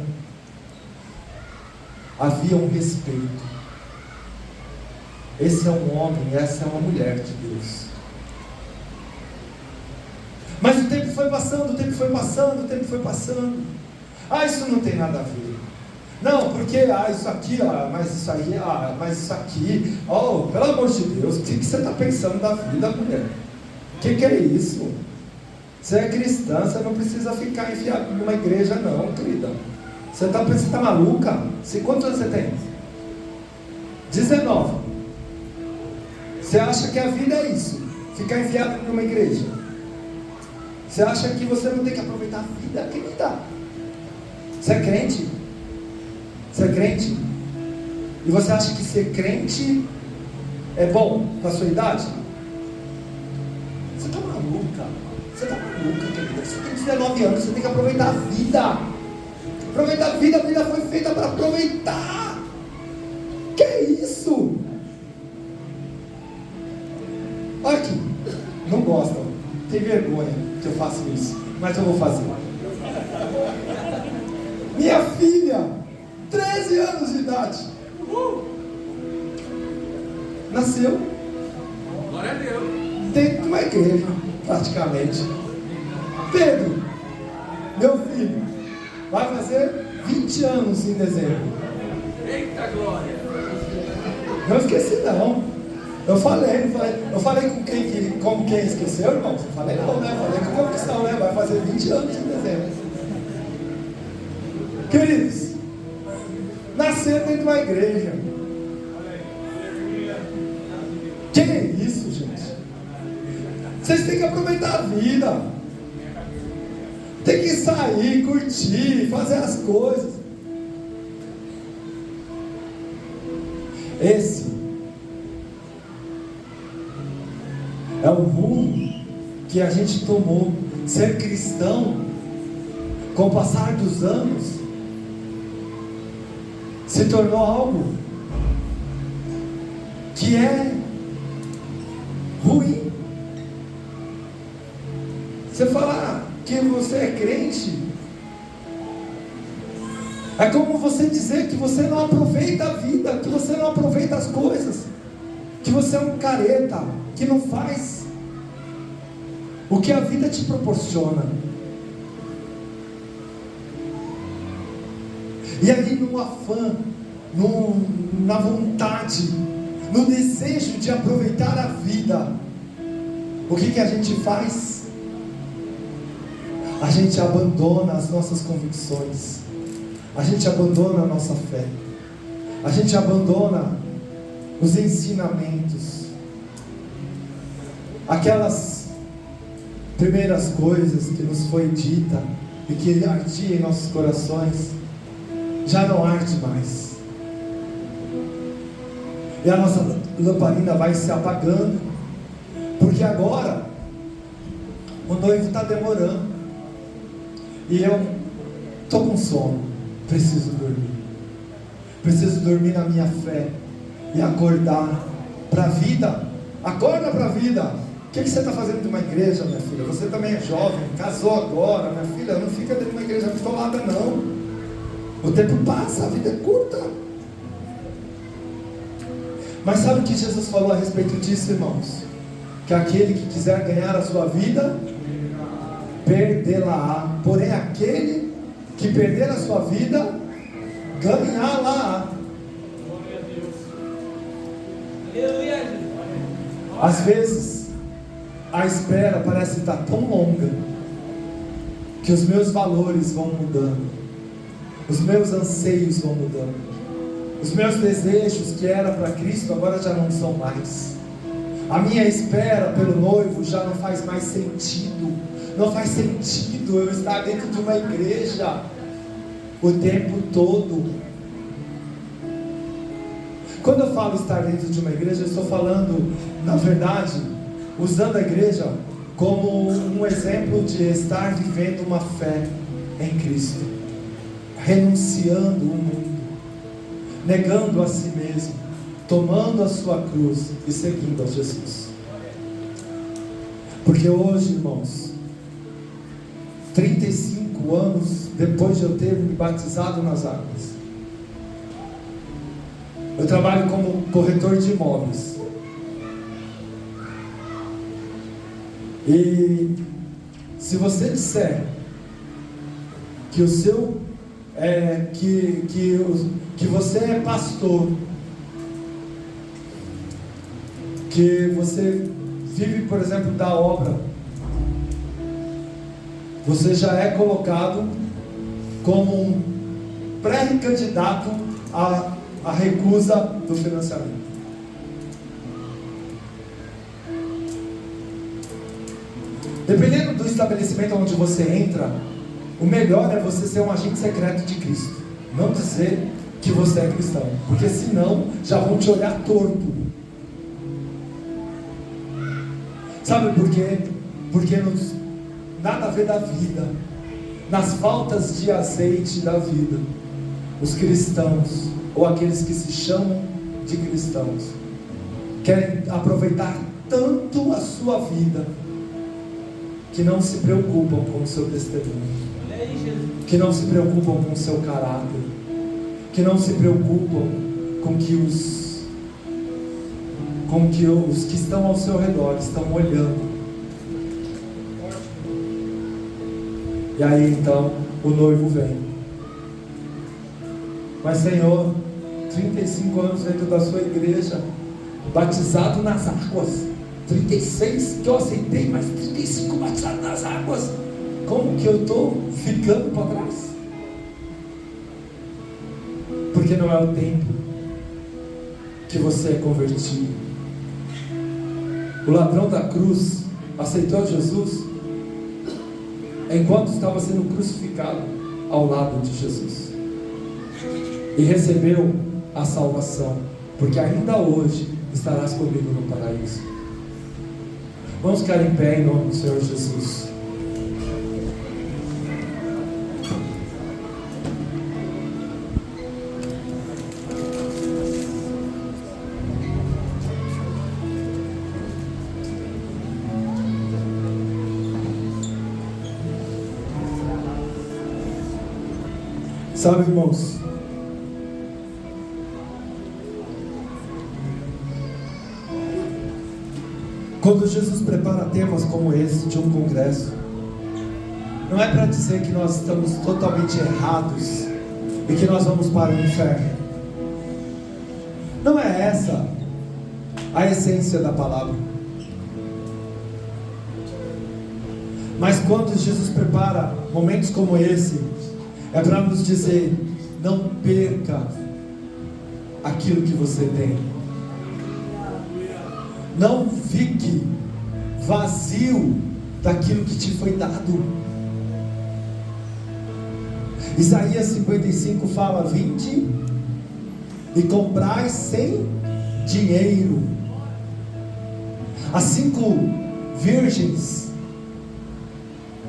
havia um respeito. Esse é um homem, essa é uma mulher de Deus. Mas o tempo foi passando, o tempo foi passando, o tempo foi passando. Isso não tem nada a ver. Não, porque isso aqui, mas isso aí, mas isso aqui, pelo amor de Deus, o que você está pensando da vida, mulher? O que é isso? Você é cristã, você não precisa ficar enfiado numa igreja não, querida. Você está maluca? Quantos anos você tem? 19. Você acha que a vida é isso? Ficar enfiado numa igreja? Você acha que você não tem que aproveitar a vida? Querida, você é crente? Você é crente? E você acha que ser crente é bom com a sua idade? Você está maluca? Você está maluca, querida? Você tem 19 anos, você tem que aproveitar a vida. Aproveitar a vida foi feita para aproveitar. Que é isso? Olha aqui, não gostam, tem vergonha que eu faço isso, mas eu vou fazer. Minha filha, 13 anos de idade, nasceu, glória a Deus, dentro de uma igreja, praticamente. Pedro, meu filho, vai fazer 20 anos em dezembro. Eita glória! Não esqueci não. Eu falei como quem esqueceu, irmão? Eu falei não, né? Falei com convicção, né? Vai fazer 20 anos em dezembro. Queridos, nascer dentro de uma igreja. Que é isso, gente? Vocês têm que aproveitar a vida. Tem que sair, curtir, fazer as coisas. Esse é o rumo que a gente tomou. Ser cristão, com o passar dos anos, se tornou algo que é ruim. Você falar que você é crente é como você dizer que você não aproveita a vida, que você não aproveita as coisas, que você é um careta, que não faz o que a vida te proporciona. E aí, no afã, na vontade, no desejo de aproveitar a vida, o que a gente faz? A gente abandona as nossas convicções, a gente abandona a nossa fé, a gente abandona os ensinamentos, aquelas primeiras coisas que nos foi dita e que ardia em nossos corações, já não arde mais, e a nossa lamparina vai se apagando, porque agora o noivo está demorando, e eu estou com sono, preciso dormir na minha fé, e acordar para a vida. Acorda para a vida. O que você está fazendo de uma igreja, minha filha? Você também é jovem, casou agora, minha filha, não fica dentro de uma igreja bitolada não, o tempo passa, a vida é curta. Mas sabe o que Jesus falou a respeito disso, irmãos? Que aquele que quiser ganhar a sua vida, perdê-la-á. Porém, aquele que perder a sua vida, ganhá-la-á. Às vezes, a espera parece estar tão longa, que os meus valores vão mudando, os meus anseios vão mudando, os meus desejos que era para Cristo agora já não são mais. A minha espera pelo noivo já não faz mais sentido. Não faz sentido eu estar dentro de uma igreja o tempo todo. Quando eu falo estar dentro de uma igreja, eu estou falando, na verdade, usando a igreja como um exemplo de estar vivendo uma fé em Cristo, renunciando o mundo, negando a si mesmo, tomando a sua cruz e seguindo a Jesus. Porque hoje, irmãos, 35 anos depois de eu ter me batizado nas águas, eu trabalho como corretor de imóveis. E se você disser que o seu que você é pastor, que você vive, por exemplo, da obra, você já é colocado como um pré-candidato à recusa do financiamento. Dependendo do estabelecimento onde você entra, o melhor é você ser um agente secreto de Cristo, não dizer que você é cristão, porque senão já vão te olhar torto. Sabe por quê? Porque nada a ver da vida, nas faltas de azeite da vida, os cristãos, ou aqueles que se chamam de cristãos, querem aproveitar tanto a sua vida, que não se preocupam com o seu testemunho, que não se preocupam com o seu caráter, que não se preocupam com que os que estão ao seu redor estão olhando. E aí então o noivo vem. Mas Senhor, 35 anos dentro da sua igreja, batizado nas águas, 36 que eu aceitei, mas 35 batizado nas águas, como que eu estou ficando para trás? Porque não é o tempo que você é convertido. O ladrão da cruz aceitou Jesus enquanto estava sendo crucificado ao lado de Jesus, e recebeu a salvação, porque ainda hoje estarás comigo no paraíso. Vamos ficar em pé em nome do Senhor Jesus. Sabe, irmãos, quando Jesus prepara temas como esse de um congresso, não é para dizer que nós estamos totalmente errados e que nós vamos para o inferno. Não é essa a essência da palavra. Mas quando Jesus prepara momentos como esse, é para nos dizer: não perca aquilo que você tem. Não fique vazio daquilo que te foi dado. Isaías 55 fala: vinde e comprai sem dinheiro. As 5 virgens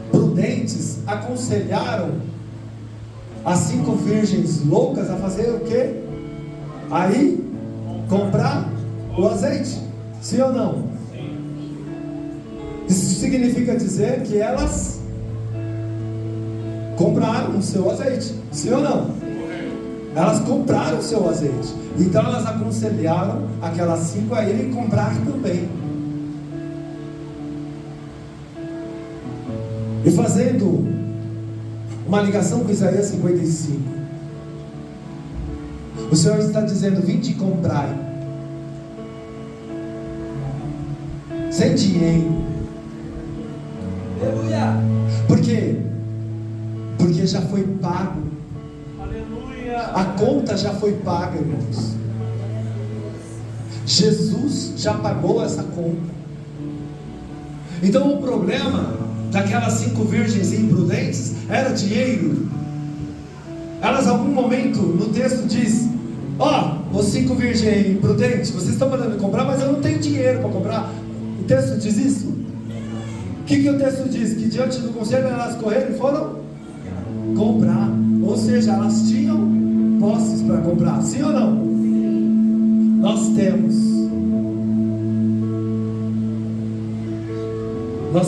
prudentes aconselharam as 5 virgens loucas a fazer o quê? Aí comprar o azeite. Sim ou não? Isso significa dizer que elas compraram o seu azeite. Sim ou não? Elas compraram o seu azeite. Então elas aconselharam aquelas 5 a irem comprar também. E fazendo uma ligação com Isaías 55, o Senhor está dizendo: vinde e comprai sem dinheiro. Aleluia. Por quê? Porque já foi pago. Aleluia. A conta já foi paga, irmãos. Jesus já pagou essa conta. Então o problema daquelas 5 virgens imprudentes era dinheiro. Elas, em algum momento no texto diz: ó, os 5 virgens imprudentes, vocês estão mandando comprar, mas eu não tenho dinheiro para comprar. O texto diz isso? O que o texto diz? Que diante do conselho elas correram e foram comprar. Ou seja, elas tinham posses para comprar. Sim ou não? Nós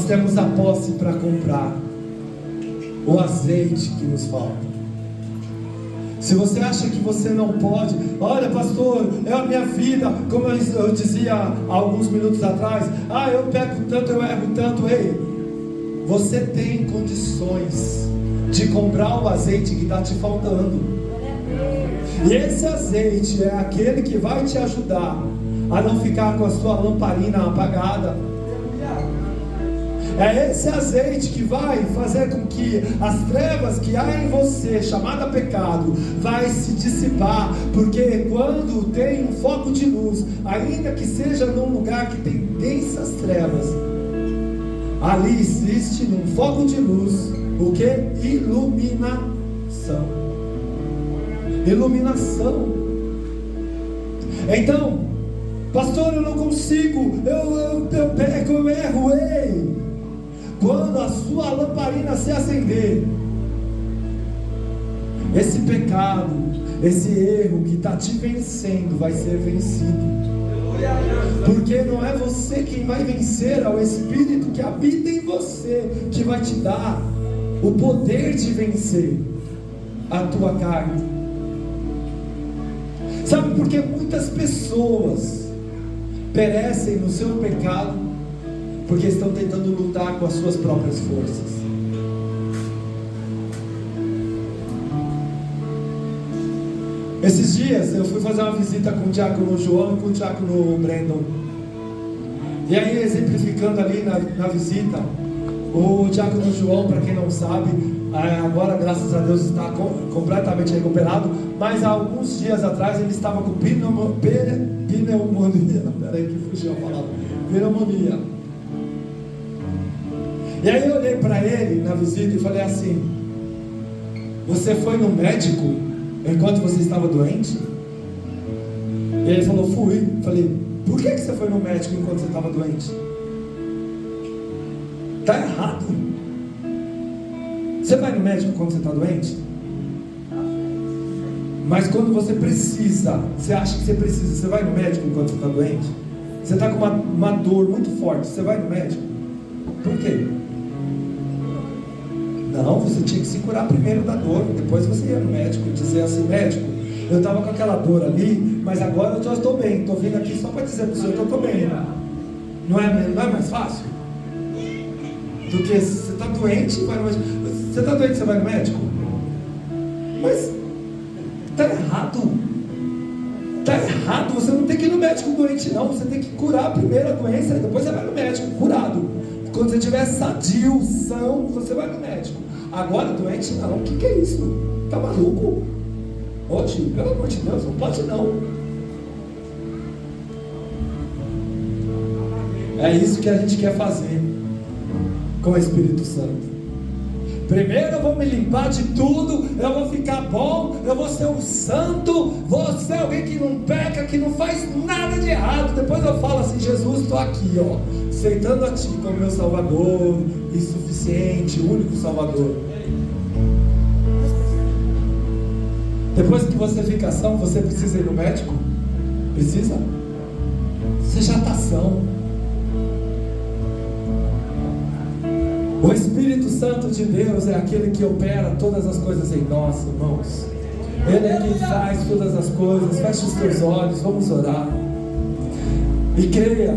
temos a posse para comprar o azeite que nos falta. Se você acha que você não pode, olha, pastor, é a minha vida, como eu dizia há alguns minutos atrás: eu peco tanto, eu erro tanto. Ei, você tem condições de comprar o azeite que está te faltando. E esse azeite é aquele que vai te ajudar a não ficar com a sua lamparina apagada. É esse azeite que vai fazer com que as trevas que há em você, chamada pecado, vai se dissipar. Porque quando tem um foco de luz, ainda que seja num lugar que tem densas trevas, ali existe num foco de luz o que? Iluminação. Iluminação. Então, pastor, eu não consigo, eu peco, eu erro. Ei, quando a sua lamparina se acender, esse pecado, esse erro que está te vencendo vai ser vencido. Porque não é você quem vai vencer, é o Espírito que habita em você que vai te dar o poder de vencer a tua carne. Sabe por que muitas pessoas perecem no seu pecado? Porque estão tentando lutar com as suas próprias forças. Esses dias eu fui fazer uma visita com o diácono João e com o diácono Brandon. E aí, exemplificando ali na visita, o diácono João, para quem não sabe, agora graças a Deus está completamente recuperado, mas há alguns dias atrás ele estava com pneumonia. Peraí que fugiu a palavra. Pneumonia. E aí eu olhei para ele na visita e falei assim: você foi no médico enquanto você estava doente? E ele falou: fui. Falei: por que você foi no médico enquanto você estava doente? Está errado. Você vai no médico quando você está doente? Mas quando você precisa, você acha que você precisa, você vai no médico enquanto você está doente? Você está com uma dor muito forte, você vai no médico? Por quê? Não, você tinha que se curar primeiro da dor, depois você ia no médico e dizer assim: médico, eu estava com aquela dor ali, mas agora eu já estou bem, estou vindo aqui só para dizer para o senhor que eu estou bem. Não é mais fácil? Do que você está doente, vai no médico. Você está doente, você vai no médico? Mas está errado. Está errado, você não tem que ir no médico doente não, você tem que curar primeiro a doença, depois você vai no médico, curado. Quando você estiver sadio, são, você vai no médico. Agora doente não, o que é isso? Está maluco? Hoje, pelo amor de Deus, não pode não. É isso que a gente quer fazer com o Espírito Santo. Primeiro eu vou me limpar de tudo, eu vou ficar bom, eu vou ser um santo, vou ser alguém que não peca, que não faz nada de errado. Depois eu falo assim: Jesus, estou aqui, ó, aceitando a Ti como meu Salvador, e suficiente, único Salvador. Depois que você fica são, você precisa ir no médico? Precisa? Você já está são. O Espírito Santo de Deus é aquele que opera todas as coisas em nós, irmãos. Ele é quem faz todas as coisas. Feche os teus olhos, vamos orar. E creia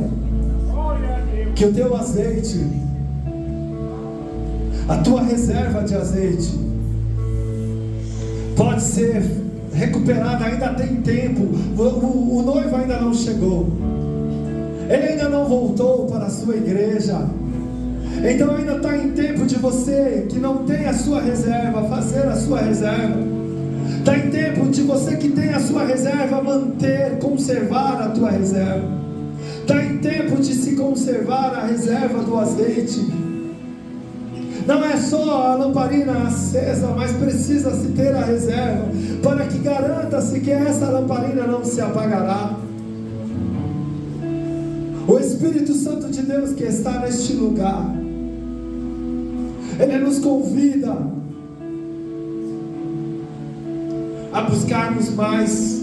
que o teu azeite, a tua reserva de azeite, pode ser recuperada. Ainda tem tempo. O noivo ainda não chegou, ele ainda não voltou para a sua igreja. Então ainda está em tempo de você que não tem a sua reserva, fazer a sua reserva. Está em tempo de você que tem a sua reserva, manter, conservar a tua reserva. Está em tempo de se conservar a reserva do azeite. Não é só a lamparina acesa, mas precisa-se ter a reserva, para que garanta-se que essa lamparina não se apagará. O Espírito Santo de Deus que está neste lugar, Ele nos convida a buscarmos mais.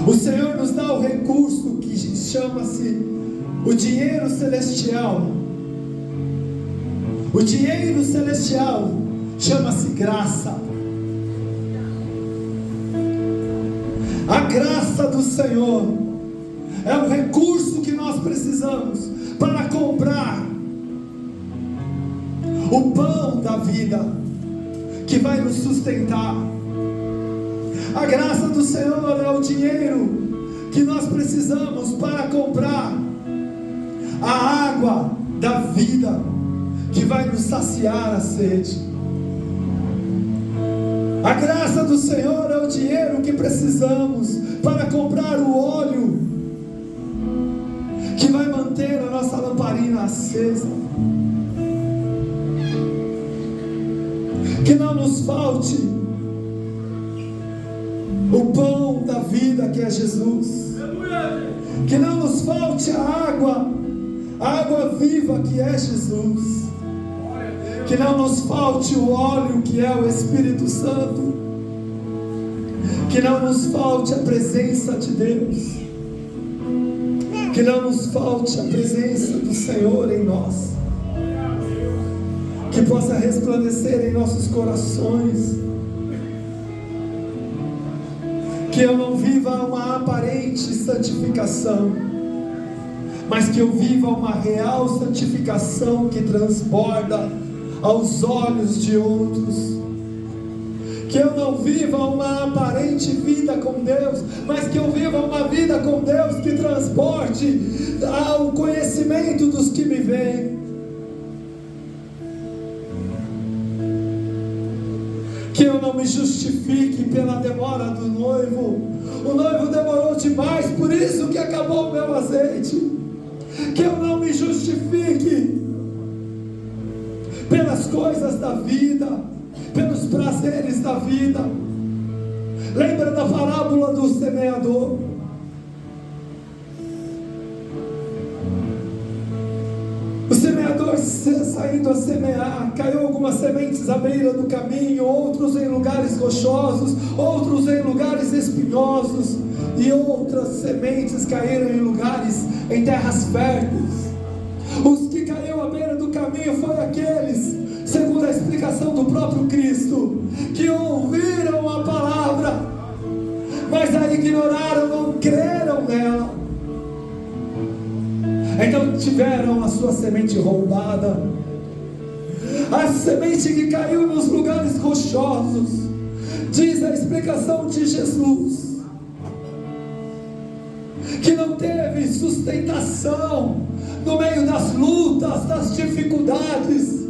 O Senhor nos dá o recurso que chama-se o dinheiro celestial. O dinheiro celestial chama-se graça. A graça do Senhor é o recurso que nós precisamos para comprar o pão da vida que vai nos sustentar. A graça do Senhor é o dinheiro que nós precisamos para comprar a água da vida que vai nos saciar a sede. A graça do Senhor é o dinheiro que precisamos para comprar o óleo que vai manter a nossa lamparina acesa. Que não nos falte o pão da vida que é Jesus. Que não nos falte a água viva que é Jesus. Que não nos falte o óleo que é o Espírito Santo. Que não nos falte a presença de Deus. Que não nos falte a presença do Senhor em nós. Que possa resplandecer em nossos corações. Que eu não viva uma aparente santificação, mas que eu viva uma real santificação que transborda aos olhos de outros. Que eu não viva uma aparente vida com Deus, mas que eu viva uma vida com Deus que transborde ao conhecimento dos que me veem. Que eu não me justifique pela demora do noivo. O noivo demorou demais, por isso que acabou o meu azeite. Que eu não me justifique pelas coisas da vida, pelos prazeres da vida. Lembra da parábola do semeador? O semeador saindo a semear, caiu algumas sementes à beira do caminho, outros em lugares rochosos, outros em lugares espinhosos, e outras sementes caíram em lugares, em terras férteis. Os que caíram à beira do caminho caminho foi aqueles, segundo a explicação do próprio Cristo, que ouviram a palavra, mas a ignoraram, não creram nela. Então tiveram a sua semente roubada, a semente que caiu nos lugares rochosos. Diz a explicação de Jesus que não teve sustentação no meio das lutas, das dificuldades.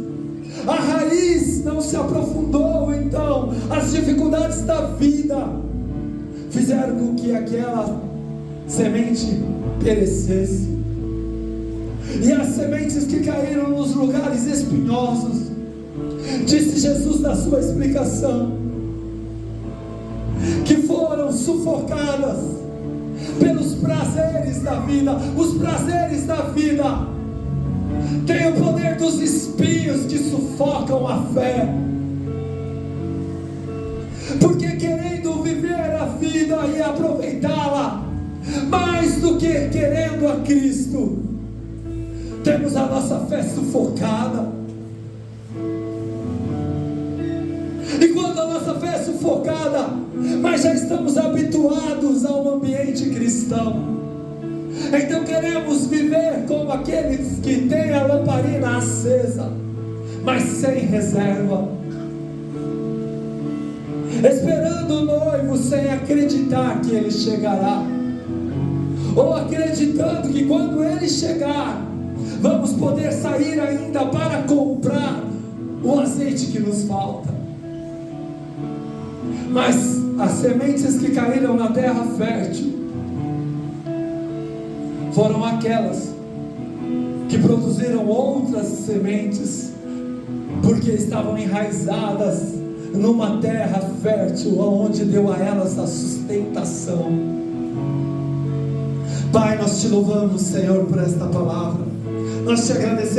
A raiz não se aprofundou. Então as dificuldades da vida fizeram com que aquela semente perecesse. E as sementes que caíram nos lugares espinhosos, disse Jesus na sua explicação, que foram sufocadas pelos prazeres da vida. Os prazeres da vida têm o poder dos espinhos que sufocam a fé, porque querendo viver a vida e aproveitá-la mais do que querendo a Cristo, temos a nossa fé sufocada. E quando a nossa fé é sufocada, mas já estamos habituados a um ambiente cristão, então queremos viver como aqueles que têm a lamparina acesa, mas sem reserva, esperando o noivo sem acreditar que ele chegará, ou acreditando que quando ele chegar, vamos poder sair ainda para comprar o azeite que nos falta. Mas as sementes que caíram na terra fértil foram aquelas que produziram outras sementes, porque estavam enraizadas numa terra fértil, onde deu a elas a sustentação. Pai, nós te louvamos, Senhor, por esta palavra. Nós te agradecemos.